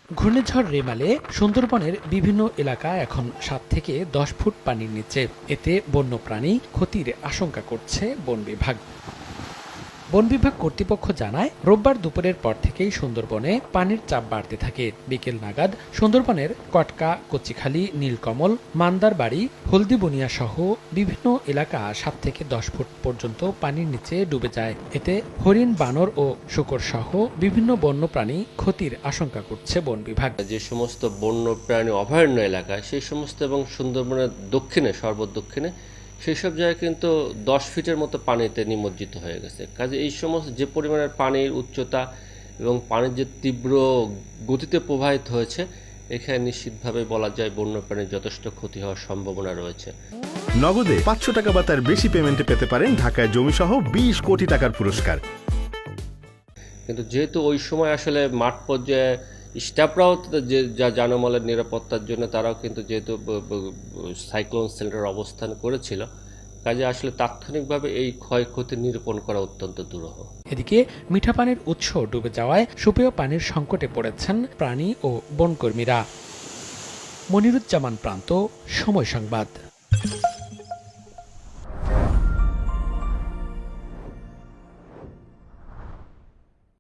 ঘূর্ণিঝড় রেমালে সুন্দরবনের বিভিন্ন এলাকা এখন ৭ থেকে ১০ ফুট পানির নিচে। এতে বন্যপ্রাণী ক্ষতির আশঙ্কা করছে বন বিভাগ। বন বিভাগ কর্তৃপক্ষ জানায়, রোববার দুপুরের পর থেকেই সুন্দরবনে পানির চাপ বাড়তে থাকে। বিকেল নাগাদ সুন্দরবনের কটকা, কচিখালী, নীলকমল, মান্দারবাড়ি, হলদিবনিয়া সহ বিভিন্ন এলাকা ৭ থেকে ১০ ফুট পর্যন্ত পানির নিচে ডুবে যায়। এতে হরিণ, বানর ও শূকর সহ বিভিন্ন বন্যপ্রাণী ক্ষতির আশঙ্কা করছে বন বিভাগ। যে সমস্ত বন্যপ্রাণী অভয়ারণ্য এলাকা সেই সমস্ত এবং সুন্দরবনের দক্ষিণে, সর্বদক্ষিণে সেই সব জায়গায় কিন্তু ১০ ফিটের মতো পানিতে নিমজ্জিত হয়ে গেছে। কাজে এই সমস্ত যে পরিমাণের পানির উচ্চতা এবং পানির যে তীব্র গতিতে প্রবাহিত হয়েছে, এখানে নিশ্চিতভাবে বলা যায় বন্যপ্রাণীর যথেষ্ট ক্ষতি হওয়ার সম্ভাবনা রয়েছে। নগদে ৫০০ টাকা বা তার বেশি পেমেন্টে পেতে পারেন ঢাকায় জমিসহ ২০ কোটি টাকার পুরস্কার। কিন্তু যেহেতু ওই সময় আসলে মাঠ পর্যায়ে স্টাফরাও যে জানমালের নিরাপত্তার জন্য তারাও কিন্তু যেহেতু সাইক্লোন সেন্টারে অবস্থান করেছিল, কাজে আসলে তাৎক্ষণিকভাবে এই ক্ষয়ক্ষতি নিরূপণ করা অত্যন্ত দুরূহ। এদিকে মিঠা পানির উৎস ডুবে যাওয়ায় সুপেয় পানির সংকটে পড়েছেন প্রাণী ও বনকর্মীরা। মনিরুজ্জামান প্রান্ত, সময় সংবাদ।